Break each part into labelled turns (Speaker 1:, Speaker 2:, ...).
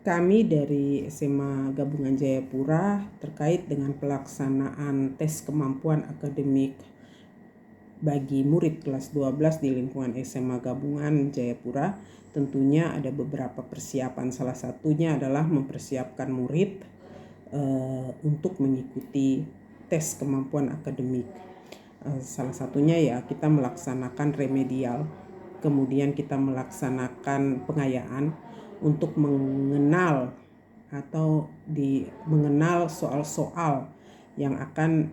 Speaker 1: Kami dari SMA Gabungan Jayapura terkait dengan pelaksanaan tes kemampuan akademik bagi murid kelas 12 di lingkungan SMA Gabungan Jayapura, tentunya ada beberapa persiapan. Salah satunya adalah mempersiapkan murid untuk mengikuti tes kemampuan akademik. Salah satunya ya kita melaksanakan remedial, kemudian kita melaksanakan pengayaan untuk mengenal mengenal soal-soal yang akan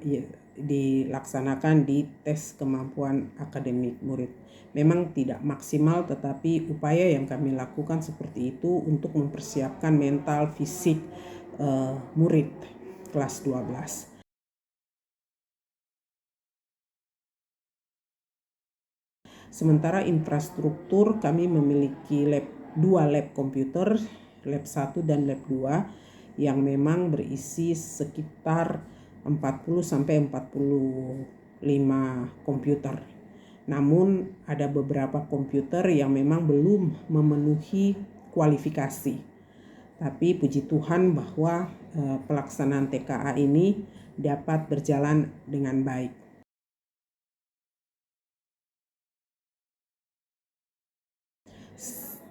Speaker 1: dilaksanakan di tes kemampuan akademik murid. Memang tidak maksimal, tetapi upaya yang kami lakukan seperti itu untuk mempersiapkan mental fisik murid kelas 12. Sementara infrastruktur, kami memiliki dua lab komputer, lab 1 dan lab 2, yang memang berisi sekitar 40-45 komputer. Namun ada beberapa komputer yang memang belum memenuhi kualifikasi. Tapi puji Tuhan bahwa pelaksanaan TKA ini dapat berjalan dengan baik.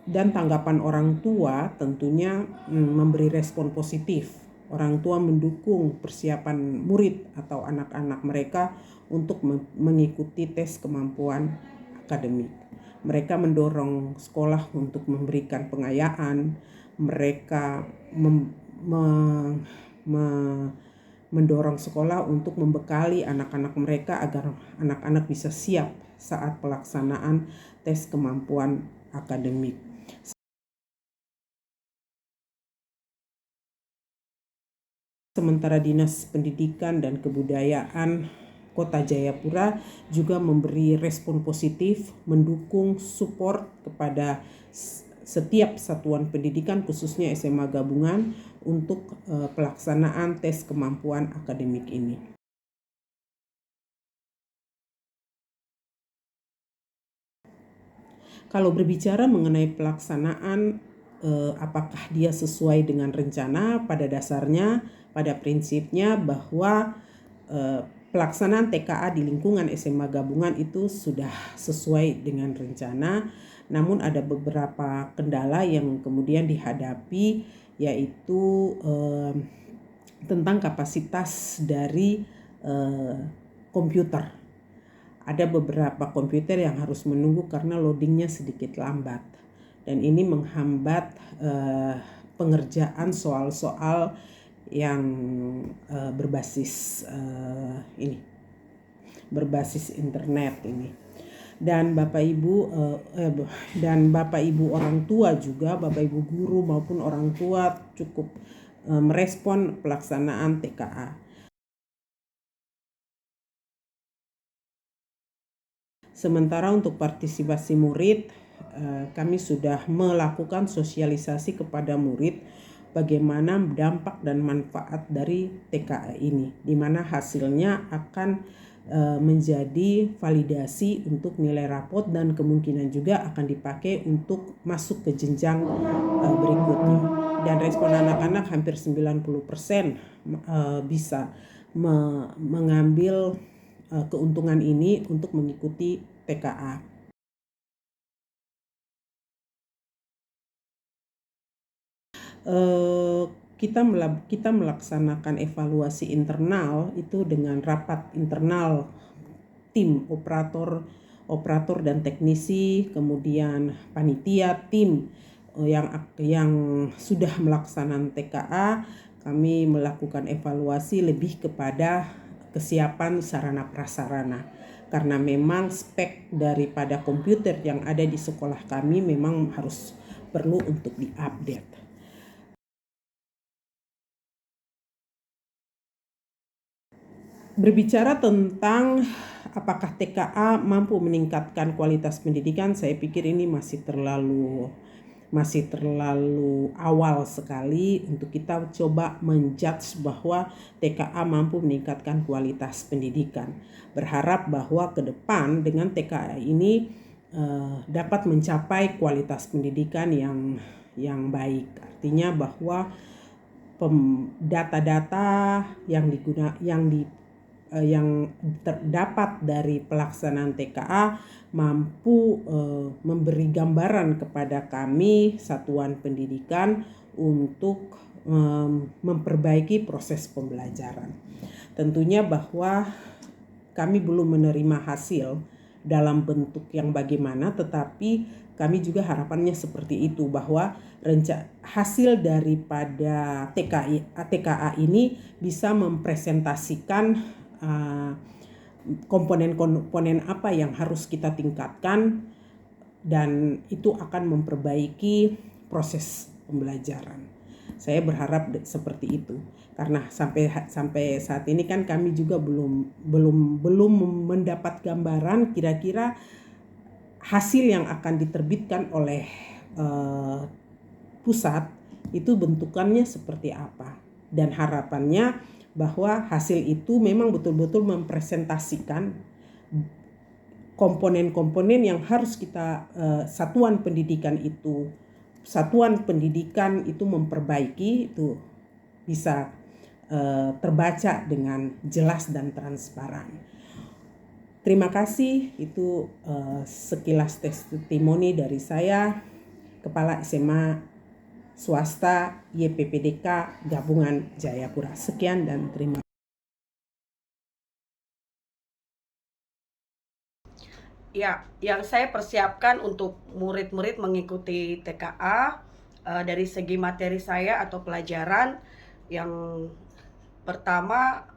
Speaker 1: Dan tanggapan orang tua tentunya memberi respon positif. Orang tua mendukung persiapan murid atau anak-anak mereka untuk mengikuti tes kemampuan akademik. Mereka mendorong sekolah untuk memberikan pengayaan. Mereka mendorong sekolah untuk membekali anak-anak mereka agar anak-anak bisa siap saat pelaksanaan tes kemampuan akademik. Sementara Dinas Pendidikan dan Kebudayaan Kota Jayapura juga memberi respon positif, mendukung support kepada setiap satuan pendidikan khususnya SMA Gabungan untuk pelaksanaan tes kemampuan akademik ini. Kalau berbicara mengenai pelaksanaan, apakah dia sesuai dengan rencana? Pada dasarnya, pada prinsipnya bahwa pelaksanaan TKA di lingkungan SMA Gabungan itu sudah sesuai dengan rencana. Namun ada beberapa kendala yang kemudian dihadapi, yaitu tentang kapasitas dari komputer. Ada beberapa komputer yang harus menunggu karena loadingnya sedikit lambat, dan ini menghambat pengerjaan soal-soal yang berbasis internet ini. Dan Bapak Ibu orang tua juga, Bapak Ibu guru maupun orang tua cukup merespon pelaksanaan TKA. Sementara untuk partisipasi murid, kami sudah melakukan sosialisasi kepada murid bagaimana dampak dan manfaat dari TKA ini, di mana hasilnya akan menjadi validasi untuk nilai rapot dan kemungkinan juga akan dipakai untuk masuk ke jenjang berikutnya. Dan respon anak-anak hampir 90% bisa mengambil keuntungan ini untuk mengikuti TKA. Kita melaksanakan evaluasi internal itu dengan rapat internal tim operator dan teknisi, kemudian panitia tim yang sudah melaksanakan TKA. Kami melakukan evaluasi lebih kepada kesiapan sarana prasarana, karena memang spek daripada komputer yang ada di sekolah kami memang harus perlu untuk diupdate. Berbicara tentang apakah TKA mampu meningkatkan kualitas pendidikan, saya pikir ini masih terlalu awal sekali untuk kita coba menjudge bahwa TKA mampu meningkatkan kualitas pendidikan. Berharap bahwa ke depan dengan TKA ini dapat mencapai kualitas pendidikan yang baik. Artinya bahwa data-data yang terdapat dari pelaksanaan TKA mampu memberi gambaran kepada kami satuan pendidikan untuk memperbaiki proses pembelajaran. Tentunya bahwa kami belum menerima hasil dalam bentuk yang bagaimana, tetapi kami juga harapannya seperti itu, bahwa hasil daripada TKA ini bisa mempresentasikan komponen-komponen apa yang harus kita tingkatkan, dan itu akan memperbaiki proses pembelajaran. Saya berharap seperti itu, karena sampai saat ini kan kami juga belum mendapat gambaran kira-kira hasil yang akan diterbitkan oleh pusat itu bentukannya seperti apa, dan harapannya bahwa hasil itu memang betul-betul mempresentasikan komponen-komponen yang harus kita satuan pendidikan itu memperbaiki, itu bisa terbaca dengan jelas dan transparan. Terima kasih, itu sekilas testimoni dari saya, Kepala SMA Swasta YPPDK Gabungan Jayapura. Sekian dan terima kasih.
Speaker 2: Ya, yang saya persiapkan untuk murid-murid mengikuti TKA dari segi materi saya atau pelajaran, yang pertama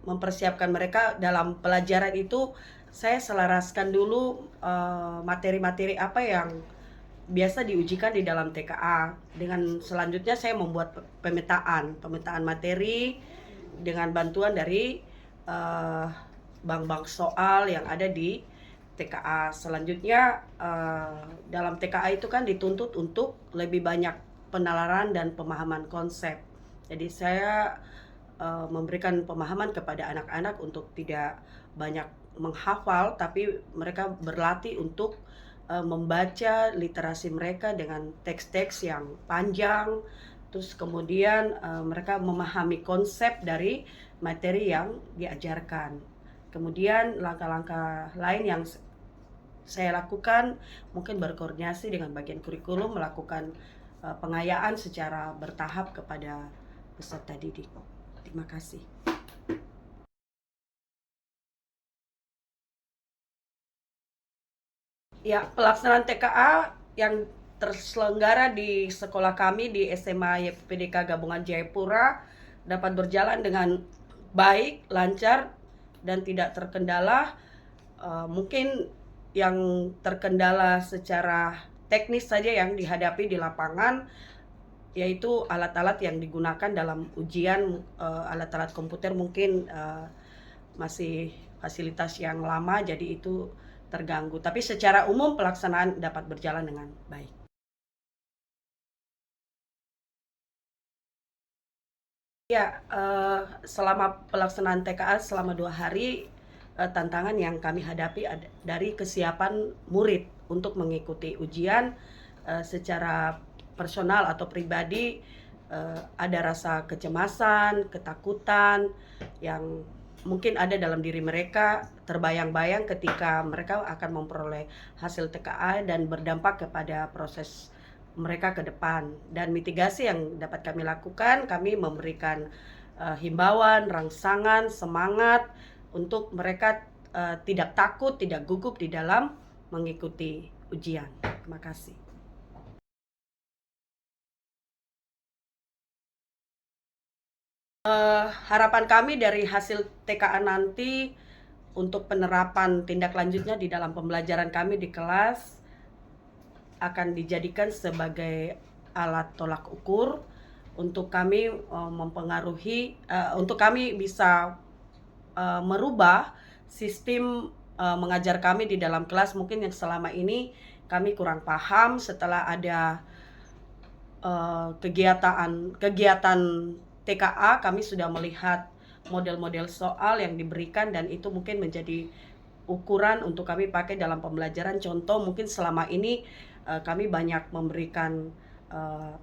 Speaker 2: mempersiapkan mereka dalam pelajaran itu, saya selaraskan dulu materi-materi apa yang biasa diujikan di dalam TKA. Dengan selanjutnya saya membuat pemetaan materi dengan bantuan dari bank-bank soal yang ada di TKA. Selanjutnya dalam TKA itu kan dituntut untuk lebih banyak penalaran dan pemahaman konsep. Jadi saya memberikan pemahaman kepada anak-anak untuk tidak banyak menghafal, tapi mereka berlatih untuk membaca literasi mereka dengan teks-teks yang panjang. Terus kemudian mereka memahami konsep dari materi yang diajarkan. Kemudian langkah-langkah lain yang saya lakukan mungkin berkoordinasi dengan bagian kurikulum, melakukan pengayaan secara bertahap kepada peserta didik. Terima kasih. Ya, pelaksanaan TKA yang terselenggara di sekolah kami di SMA YPPDK Gabungan Jayapura dapat berjalan dengan baik, lancar, dan tidak terkendala. Mungkin yang terkendala secara teknis saja yang dihadapi di lapangan, yaitu alat-alat yang digunakan dalam ujian, alat-alat komputer mungkin masih fasilitas yang lama, jadi itu terganggu. Tapi secara umum pelaksanaan dapat berjalan dengan baik. Ya, selama pelaksanaan TKA selama 2 hari, tantangan yang kami hadapi dari kesiapan murid untuk mengikuti ujian. Secara personal atau pribadi, ada rasa kecemasan, ketakutan yang mungkin ada dalam diri mereka, terbayang-bayang ketika mereka akan memperoleh hasil TKA dan berdampak kepada proses mereka ke depan. Dan mitigasi yang dapat kami lakukan, kami memberikan himbauan, rangsangan, semangat untuk mereka tidak takut, tidak gugup di dalam mengikuti ujian. Terima kasih. Harapan kami dari hasil TKA nanti untuk penerapan tindak lanjutnya di dalam pembelajaran kami di kelas akan dijadikan sebagai alat tolak ukur untuk kami mempengaruhi, untuk kami bisa merubah sistem mengajar kami di dalam kelas. Mungkin yang selama ini kami kurang paham, setelah ada kegiatan TKA, kami sudah melihat model-model soal yang diberikan, dan itu mungkin menjadi ukuran untuk kami pakai dalam pembelajaran. Contoh mungkin selama ini kami banyak memberikan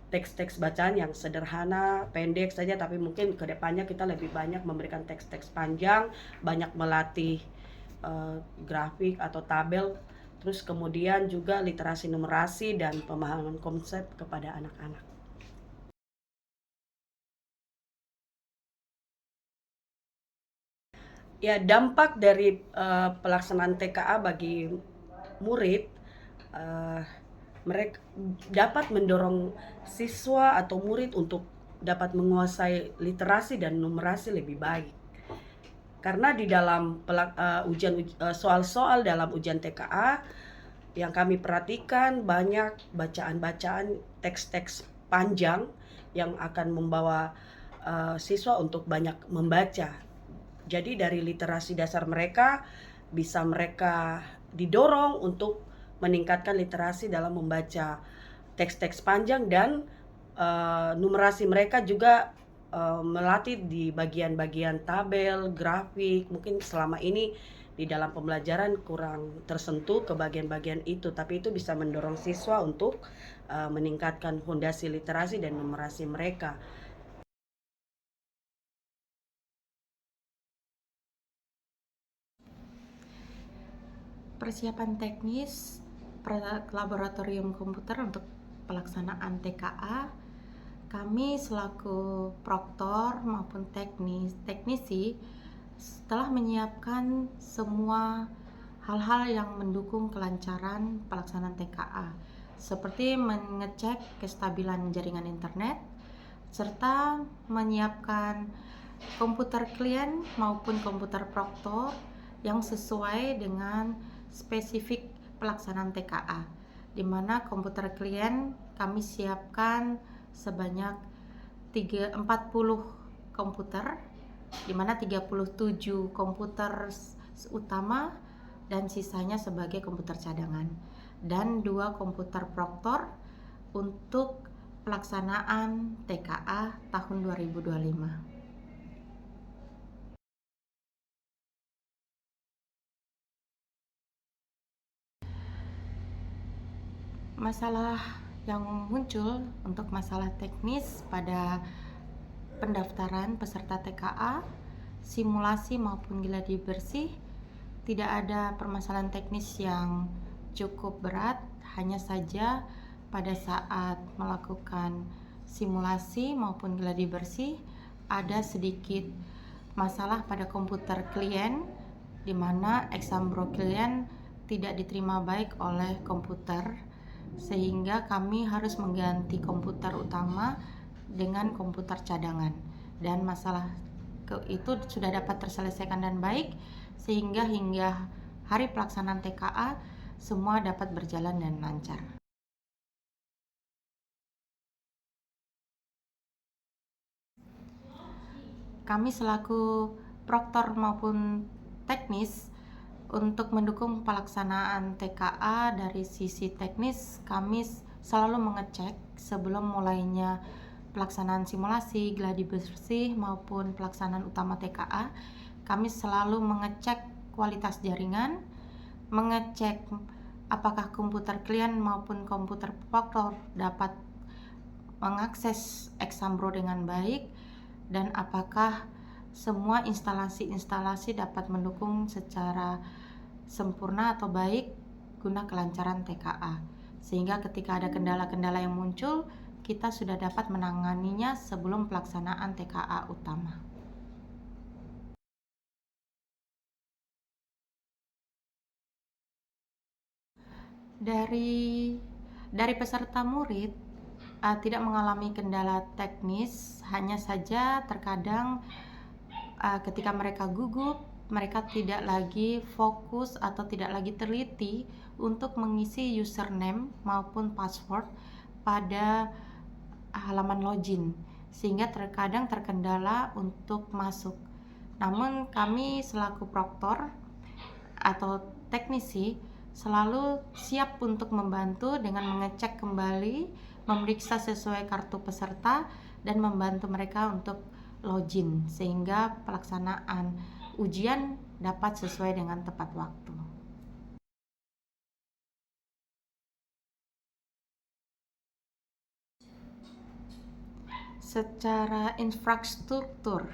Speaker 2: teks-teks bacaan yang sederhana, pendek saja, tapi mungkin kedepannya kita lebih banyak memberikan teks-teks panjang, banyak melatih grafik atau tabel, terus kemudian juga literasi numerasi dan pemahaman konsep kepada anak-anak. Ya, dampak dari pelaksanaan TKA bagi murid, mereka dapat mendorong siswa atau murid untuk dapat menguasai literasi dan numerasi lebih baik. Karena di dalam soal-soal dalam ujian TKA yang kami perhatikan banyak bacaan-bacaan teks-teks panjang yang akan membawa siswa untuk banyak membaca. Jadi dari literasi dasar mereka bisa mereka didorong untuk meningkatkan literasi dalam membaca teks-teks panjang, dan numerasi mereka juga melatih di bagian-bagian tabel, grafik. Mungkin selama ini di dalam pembelajaran kurang tersentuh ke bagian-bagian itu, tapi itu bisa mendorong siswa untuk meningkatkan fondasi literasi dan numerasi mereka.
Speaker 3: Persiapan teknis laboratorium komputer untuk pelaksanaan TKA, kami selaku proktor maupun teknisi telah menyiapkan semua hal-hal yang mendukung kelancaran pelaksanaan TKA, seperti mengecek kestabilan jaringan internet, serta menyiapkan komputer klien maupun komputer proktor yang sesuai dengan spesifik pelaksanaan TKA, di mana komputer klien kami siapkan sebanyak 40 komputer, di mana 37 komputer utama dan sisanya sebagai komputer cadangan, dan 2 komputer proktor untuk pelaksanaan TKA tahun 2025. Masalah yang muncul untuk masalah teknis pada pendaftaran peserta TKA, simulasi maupun gladi bersih, tidak ada permasalahan teknis yang cukup berat, hanya saja pada saat melakukan simulasi maupun gladi bersih ada sedikit masalah pada komputer klien, di mana Exambro klien tidak diterima baik oleh komputer, sehingga kami harus mengganti komputer utama dengan komputer cadangan, dan masalah itu sudah dapat terselesaikan dan baik, sehingga hingga hari pelaksanaan TKA semua dapat berjalan dan lancar. Kami selaku proktor maupun teknis untuk mendukung pelaksanaan TKA dari sisi teknis, kami selalu mengecek sebelum mulainya pelaksanaan simulasi, gladi bersih maupun pelaksanaan utama TKA. Kami selalu mengecek kualitas jaringan, mengecek apakah komputer klien maupun komputer proktor dapat mengakses Exambro dengan baik, dan apakah semua instalasi-instalasi dapat mendukung secara sempurna atau baik guna kelancaran TKA, sehingga ketika ada kendala-kendala yang muncul, kita sudah dapat menanganinya sebelum pelaksanaan TKA utama. Dari peserta murid tidak mengalami kendala teknis, hanya saja terkadang ketika mereka gugup, mereka tidak lagi fokus atau tidak lagi teliti untuk mengisi username maupun password pada halaman login, sehingga terkadang terkendala untuk masuk. Namun kami selaku proktor atau teknisi selalu siap untuk membantu dengan mengecek kembali, memeriksa sesuai kartu peserta, dan membantu mereka untuk login, sehingga pelaksanaan ujian dapat sesuai dengan tepat waktu. Secara infrastruktur,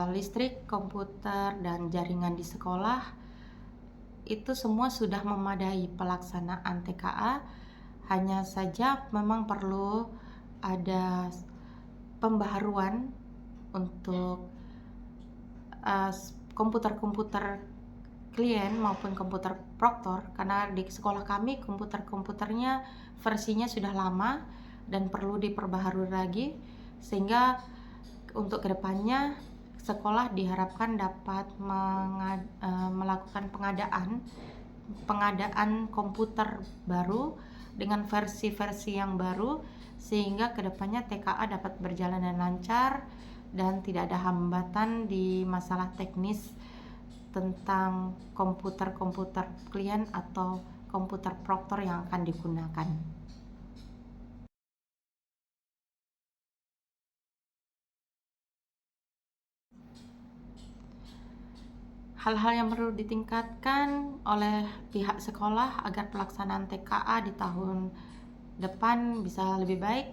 Speaker 3: listrik, komputer, dan jaringan di sekolah itu semua sudah memadai pelaksanaan TKA. Hanya saja memang perlu ada pembaharuan untuk komputer-komputer klien maupun komputer proktor, karena di sekolah kami komputernya versinya sudah lama dan perlu diperbaharui lagi, sehingga untuk kedepannya sekolah diharapkan dapat melakukan pengadaan komputer baru dengan versi-versi yang baru, sehingga kedepannya TKA dapat berjalan dengan lancar dan tidak ada hambatan di masalah teknis tentang komputer klien atau komputer proktor yang akan digunakan. Hal-hal yang perlu ditingkatkan oleh pihak sekolah agar pelaksanaan TKA di tahun depan bisa lebih baik,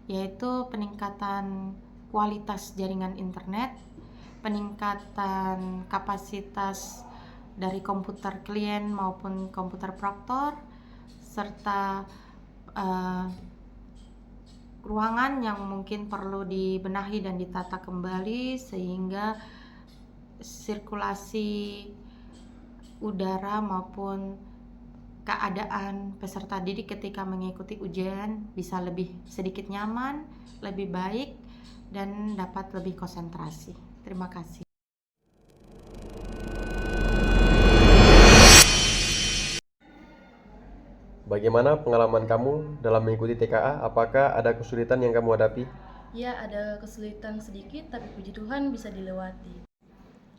Speaker 3: yaitu peningkatan kualitas jaringan internet, peningkatan kapasitas dari komputer klien maupun komputer proktor, serta ruangan yang mungkin perlu dibenahi dan ditata kembali sehingga sirkulasi udara maupun keadaan peserta didik ketika mengikuti ujian bisa lebih sedikit nyaman, lebih baik, dan dapat lebih konsentrasi. Terima kasih.
Speaker 4: Bagaimana pengalaman kamu dalam mengikuti TKA? Apakah ada kesulitan yang kamu hadapi?
Speaker 5: Ya, ada kesulitan sedikit, tapi puji Tuhan bisa dilewati.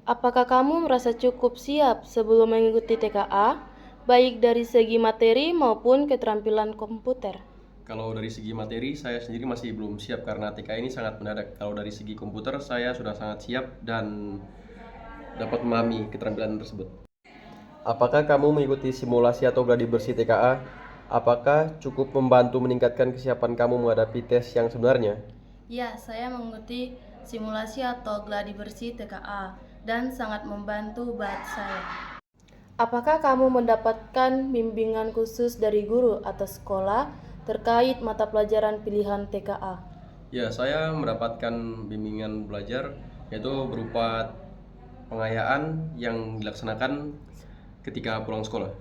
Speaker 6: Apakah kamu merasa cukup siap sebelum mengikuti TKA, baik dari segi materi maupun keterampilan komputer?
Speaker 4: Kalau dari segi materi, saya sendiri masih belum siap karena TKA ini sangat mendadak. Kalau dari segi komputer, saya sudah sangat siap dan dapat memahami keterampilan tersebut. Apakah kamu mengikuti simulasi atau gladi bersih TKA? Apakah cukup membantu meningkatkan kesiapan kamu menghadapi tes yang sebenarnya?
Speaker 5: Ya, saya mengikuti simulasi atau gladi bersih TKA dan sangat membantu buat saya.
Speaker 6: Apakah kamu mendapatkan bimbingan khusus dari guru atau sekolah terkait mata pelajaran pilihan TKA?
Speaker 4: Ya, saya mendapatkan bimbingan belajar yaitu berupa pengayaan yang dilaksanakan ketika pulang sekolah.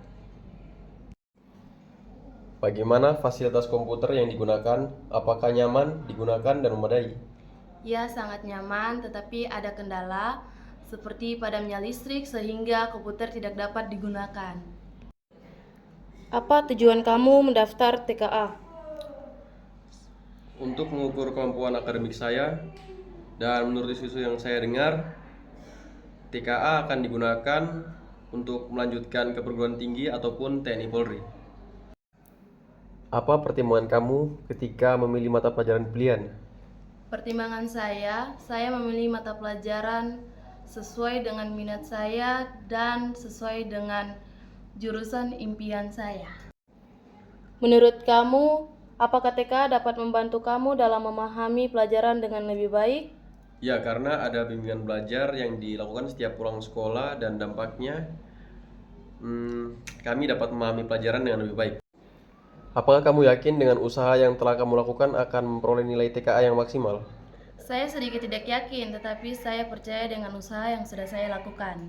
Speaker 4: Bagaimana fasilitas komputer yang digunakan? Apakah nyaman digunakan dan memadai?
Speaker 5: Ya, sangat nyaman, tetapi ada kendala seperti padamnya listrik sehingga komputer tidak dapat digunakan.
Speaker 6: Apa tujuan kamu mendaftar TKA?
Speaker 4: Untuk mengukur kemampuan akademik saya, dan menurut isu yang saya dengar, TKA akan digunakan untuk melanjutkan ke perguruan tinggi ataupun TNI Polri. Apa pertimbangan kamu ketika memilih mata pelajaran pilihan?
Speaker 5: Pertimbangan saya memilih mata pelajaran sesuai dengan minat saya dan sesuai dengan jurusan impian saya.
Speaker 6: Menurut kamu, apakah TKA dapat membantu kamu dalam memahami pelajaran dengan lebih baik?
Speaker 4: Ya, karena ada bimbingan belajar yang dilakukan setiap pulang sekolah dan dampaknya kami dapat memahami pelajaran dengan lebih baik. Apakah kamu yakin dengan usaha yang telah kamu lakukan akan memperoleh nilai TKA yang maksimal?
Speaker 5: Saya sedikit tidak yakin, tetapi saya percaya dengan usaha yang sudah saya lakukan.